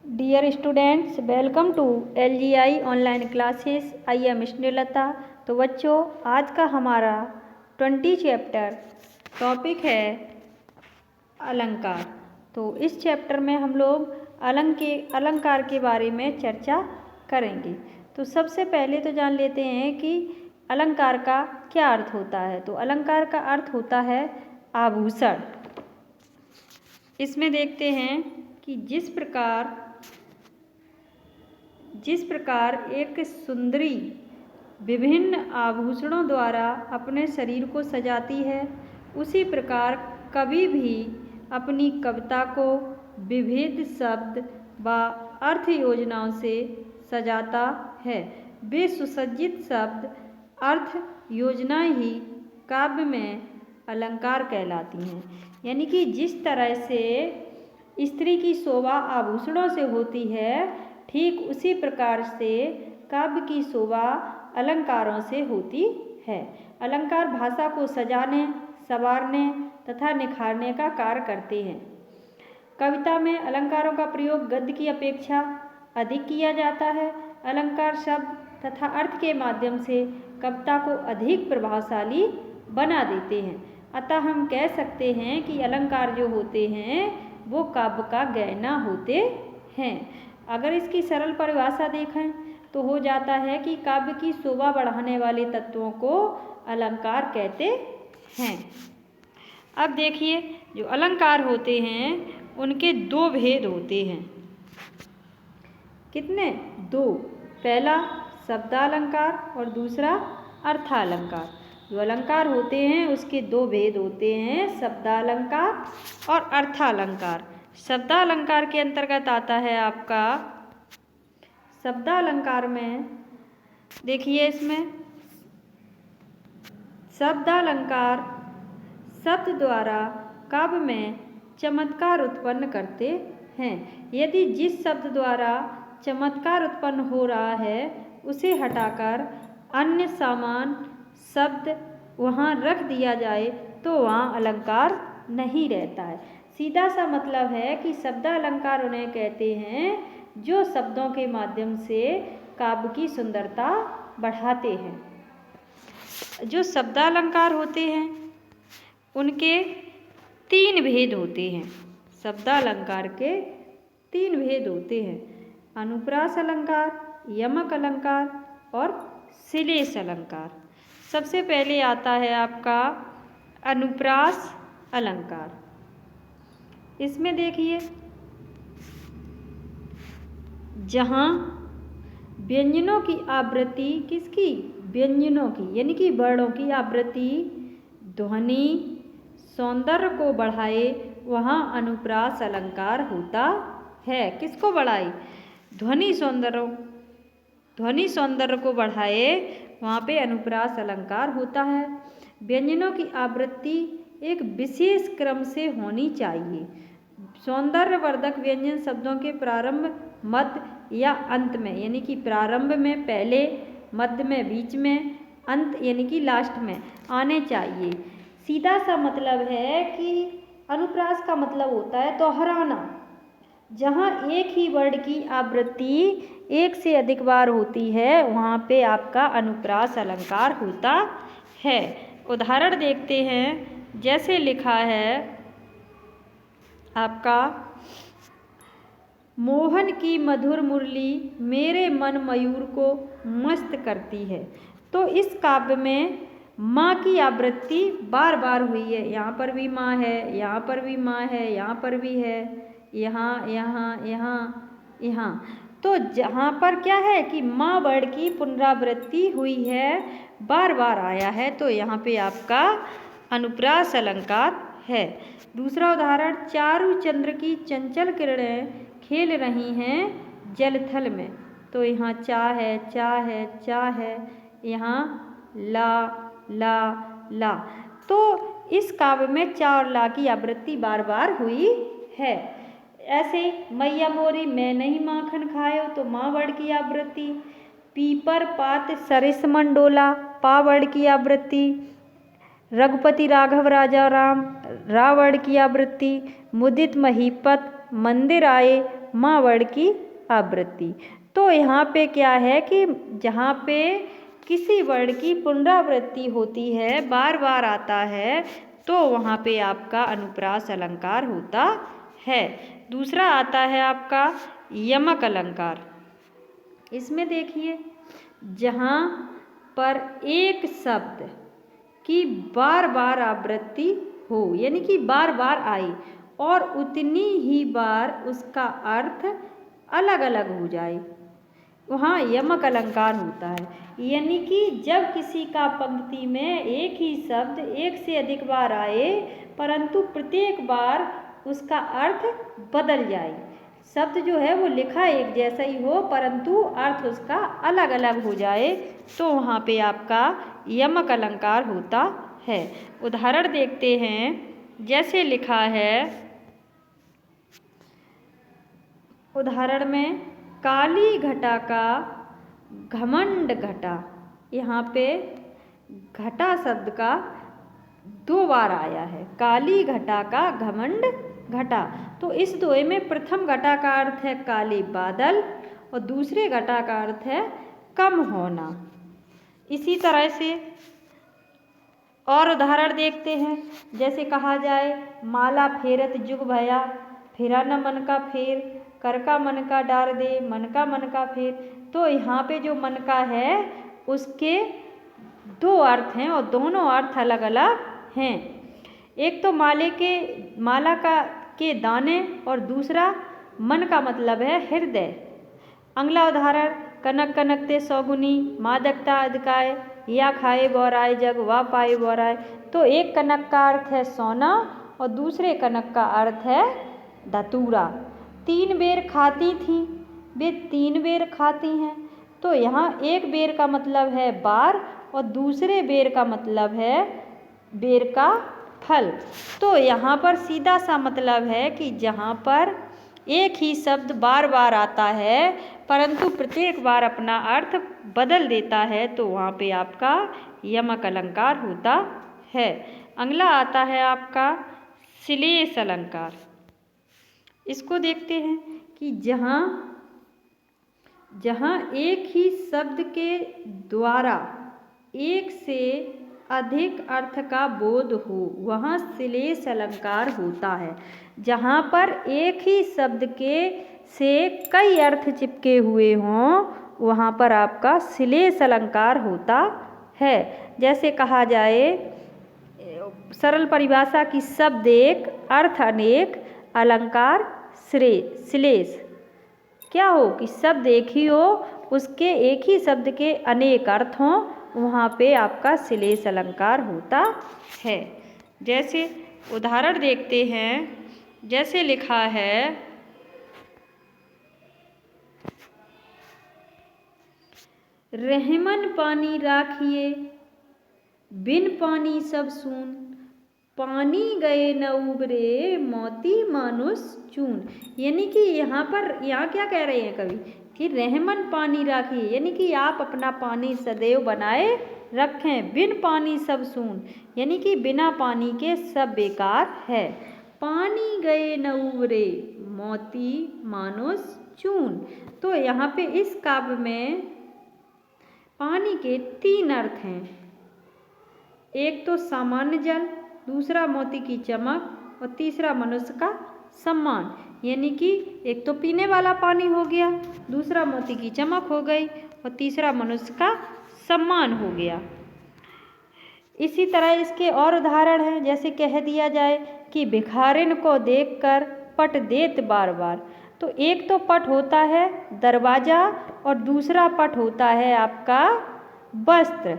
Dear students, welcome to LGI online classes. I am Snehlata. तो बच्चों, आज का हमारा 20 चैप्टर टॉपिक है अलंकार। तो इस चैप्टर में हम लोग अलंकार के बारे में चर्चा करेंगे। तो सबसे पहले तो जान लेते हैं कि अलंकार का क्या अर्थ होता है। तो अलंकार का अर्थ होता है आभूषण। इसमें देखते हैं कि जिस प्रकार एक सुंदरी विभिन्न आभूषणों द्वारा अपने शरीर को सजाती है, उसी प्रकार कवि भी अपनी कविता को विविध शब्द व अर्थ योजनाओं से सजाता है। वे सुसज्जित शब्द अर्थ योजनाएं ही काव्य में अलंकार कहलाती हैं। यानी कि जिस तरह से स्त्री की शोभा आभूषणों से होती है, ठीक उसी प्रकार से काव्य की शोभा अलंकारों से होती है। अलंकार भाषा को सजाने, संवारने तथा निखारने का कार्य करते हैं। कविता में अलंकारों का प्रयोग गद्य की अपेक्षा अधिक किया जाता है। अलंकार शब्द तथा अर्थ के माध्यम से कविता को अधिक प्रभावशाली बना देते हैं। अतः हम कह सकते हैं कि अलंकार जो होते हैं वो काव्य का गहना होते हैं। अगर इसकी सरल परिभाषा देखें तो हो जाता है कि काव्य की शोभा बढ़ाने वाले तत्वों को अलंकार कहते हैं। अब देखिए, जो अलंकार होते हैं उनके दो भेद होते हैं। कितने? दो। पहला शब्दालंकार और दूसरा अर्थालंकार। जो अलंकार होते हैं उसके दो भेद होते हैं, शब्दालंकार और अर्थालंकार। शब्दालंकार के अंतर्गत आता है आपका, शब्दालंकार में देखिए, इसमें शब्दालंकार शब्द द्वारा काव्य में चमत्कार उत्पन्न करते हैं। यदि जिस शब्द द्वारा चमत्कार उत्पन्न हो रहा है उसे हटाकर अन्य समान शब्द वहाँ रख दिया जाए तो वहाँ अलंकार नहीं रहता है। सीधा सा मतलब है कि शब्दालंकार उन्हें कहते हैं जो शब्दों के माध्यम से काव्य की सुंदरता बढ़ाते हैं। जो शब्दालंकार होते हैं उनके तीन भेद होते हैं। शब्दालंकार के तीन भेद होते हैं: अनुप्रास अलंकार, यमक अलंकार और श्लेष अलंकार। सबसे पहले आता है आपका अनुप्रास अलंकार। इसमें देखिए, जहाँ व्यंजनों की आवृत्ति, किसकी? व्यंजनों की, यानी कि वर्णों की आवृत्ति ध्वनि सौंदर्य को बढ़ाए, वहाँ अनुप्रास अलंकार होता है। किसको बढ़ाए? ध्वनि सौंदर्य को बढ़ाए, वहाँ पे अनुप्रास अलंकार होता है। व्यंजनों की आवृत्ति एक विशेष क्रम से होनी चाहिए। सौंदर्यवर्धक व्यंजन शब्दों के प्रारंभ, मध्य या अंत में, यानी कि प्रारंभ में पहले, मध्य में बीच में, अंत यानी कि लास्ट में आने चाहिए। सीधा सा मतलब है कि अनुप्रास का मतलब होता है दोहराना। जहाँ एक ही वर्ण की आवृत्ति एक से अधिक बार होती है वहाँ पे आपका अनुप्रास अलंकार होता है। उदाहरण देखते हैं, जैसे लिखा है आपका, मोहन की मधुर मुरली मेरे मन मयूर को मस्त करती है। तो इस काव्य में माँ की आवृत्ति बार बार हुई है। यहाँ पर भी माँ है, यहाँ पर भी माँ है, यहाँ पर भी है, यहाँ यहाँ यहाँ यहाँ। तो जहाँ पर क्या है कि माँ वर्ण की पुनरावृत्ति हुई है, बार बार आया है, तो यहाँ पे आपका अनुप्रास अलंकार है। दूसरा उदाहरण, चारु चंद्र की चंचल किरणें खेल रही हैं जलथल में। तो यहाँ चा है, चा है, चा है, यहाँ ला ला ला। तो इस काव्य में चा और ला की आवृत्ति बार बार हुई है। ऐसे मैया मोरी मैं नहीं माखन खायो, तो माँ वर्ण की आवृत्ति। पीपर पात सरिस मंडोला, पा वर्ण की आवृत्ति। रघुपति राघव राजा राम, रा वर्ण की आवृत्ति। मुदित महीपत मंदिर आए, माँ वर्ण की आवृत्ति। तो यहाँ पे क्या है कि जहाँ पे किसी वर्ण की पुनरावृत्ति होती है, बार बार आता है, तो वहाँ पे आपका अनुप्रास अलंकार होता है। दूसरा आता है आपका यमक अलंकार। इसमें देखिए, जहाँ पर एक शब्द की बार बार आवृत्ति हो, यानी कि बार बार आए और उतनी ही बार उसका अर्थ अलग अलग हो जाए, वहाँ यमक अलंकार होता है। यानी कि जब किसी का पंक्ति में एक ही शब्द एक से अधिक बार आए, परंतु प्रत्येक बार उसका अर्थ बदल जाए। शब्द जो है वो लिखा एक जैसा ही हो, परंतु अर्थ उसका अलग अलग हो जाए, तो वहाँ पे आपका यमक अलंकार होता है। उदाहरण देखते हैं, जैसे लिखा है उदाहरण में, काली घटा का घमंड घटा। यहाँ पे घटा शब्द का 2 बार आया है, काली घटा का घमंड घटा। तो इस दोहे में प्रथम घटा का अर्थ है काले बादल और दूसरे घटा का अर्थ है कम होना। इसी तरह से और उदाहरण देखते हैं, जैसे कहा जाए, माला फेरत जुग भया, फेरा न मन का फेर, कर का मन का डार दे, मन का फेर। तो यहाँ पे जो मन का है उसके 2 अर्थ हैं और दोनों अर्थ अलग अलग हैं। एक तो माला के दाने और दूसरा मन का मतलब है हृदय। अगला उदाहरण, कनक कनकते सौगुनी, मादकता अधिकाय, या खाए बोराए जग वा पाए बोराए। तो एक कनक का अर्थ है सोना और दूसरे कनक का अर्थ है धतूरा। 3 बेर खाती थी, वे 3 बेर खाती हैं। तो यहाँ एक बेर का मतलब है बार और दूसरे बेर का मतलब है बेर का फल। तो यहाँ पर सीधा सा मतलब है कि जहाँ पर एक ही शब्द बार बार आता है, परंतु प्रत्येक बार अपना अर्थ बदल देता है, तो वहाँ पे आपका यमक अलंकार होता है। अगला आता है आपका श्लेष अलंकार। इसको देखते हैं कि जहाँ एक ही शब्द के द्वारा एक से अधिक अर्थ का बोध हो, वहाँ श्लेष अलंकार होता है। जहाँ पर एक ही शब्द से कई अर्थ चिपके हुए हों, वहाँ पर आपका श्लेष अलंकार होता है। जैसे कहा जाए, सरल परिभाषा की शब्द एक अर्थ अनेक, अलंकार श्लेष। क्या हो कि शब्द एक ही हो, उसके एक ही शब्द के अनेक अर्थ हों, वहाँ पे आपका श्लेष अलंकार होता है। जैसे उदाहरण देखते हैं, जैसे लिखा है, रहमन पानी राखिए, बिन पानी सब सून, पानी गए न उबरे, मोती मानुष चून। यानी कि यहाँ क्या कह रहे हैं कवि कि रहमन पानी राखिए, यानी कि आप अपना पानी सदैव बनाए रखें। बिन पानी सब सून, यानी कि बिना पानी के सब बेकार है। पानी गए न उबरे, मोती मानुष चून। तो यहाँ पे इस काव्य में पानी के 3 अर्थ हैं। एक तो सामान्य जल, दूसरा मोती की चमक और तीसरा मनुष्य का सम्मान। यानी कि एक तो पीने वाला पानी हो गया, दूसरा मोती की चमक हो गई और तीसरा मनुष्य का सम्मान हो गया। इसी तरह इसके और उदाहरण हैं, जैसे कह दिया जाए कि भिखारिन को देखकर पट देत बार बार। तो एक तो पट होता है दरवाजा और दूसरा पट होता है आपका वस्त्र।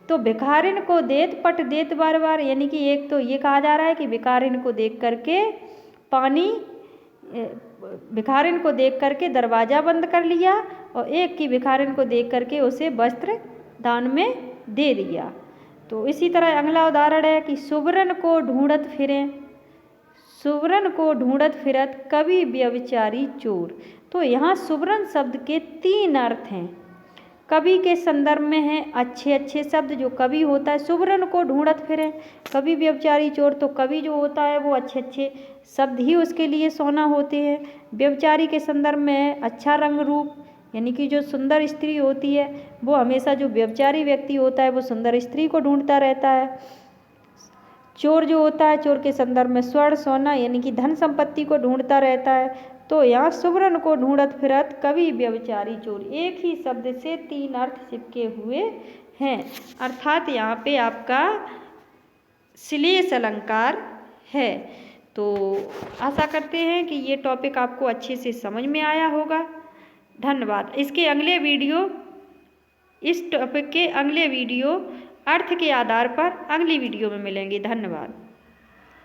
तो भिखारिन को देत पट देत बार बार, यानी कि एक तो ये कहा जा रहा है कि भिखारिन को देख करके भिखारिन को देख करके दरवाजा बंद कर लिया और एक की भिखारिन को देख करके उसे वस्त्र दान में दे दिया। तो इसी तरह अगला उदाहरण है कि सुवरन को ढूंढत फिरें, सुवरन को ढूंढत फिरत कवि व्यभिचारी चोर। तो यहाँ सुवरन शब्द के 3 अर्थ हैं। कवि के संदर्भ में है अच्छे अच्छे शब्द जो कवि होता है सुवर्ण को ढूंढत फिरे। कवि व्यभिचारी चोर, तो कवि जो होता है वो अच्छे अच्छे शब्द ही उसके लिए सोना होते हैं। व्यभिचारी के संदर्भ में है अच्छा रंग रूप, यानी कि जो सुंदर स्त्री होती है वो हमेशा, जो व्यभिचारी व्यक्ति होता है वो सुंदर स्त्री को ढूंढता रहता है। चोर जो होता है, चोर के संदर्भ में स्वर्ण सोना यानी कि धन संपत्ति को ढूंढता रहता है। तो यहाँ सुवर्ण को ढूंढत फिरत कवि व्यभिचारी चोर, एक ही शब्द से 3 अर्थ चिपके हुए हैं, अर्थात यहाँ पे आपका श्लेष अलंकार है। तो आशा करते हैं कि ये टॉपिक आपको अच्छे से समझ में आया होगा। धन्यवाद। इस टॉपिक के अगले वीडियो अर्थ के आधार पर अगली वीडियो में मिलेंगे। धन्यवाद।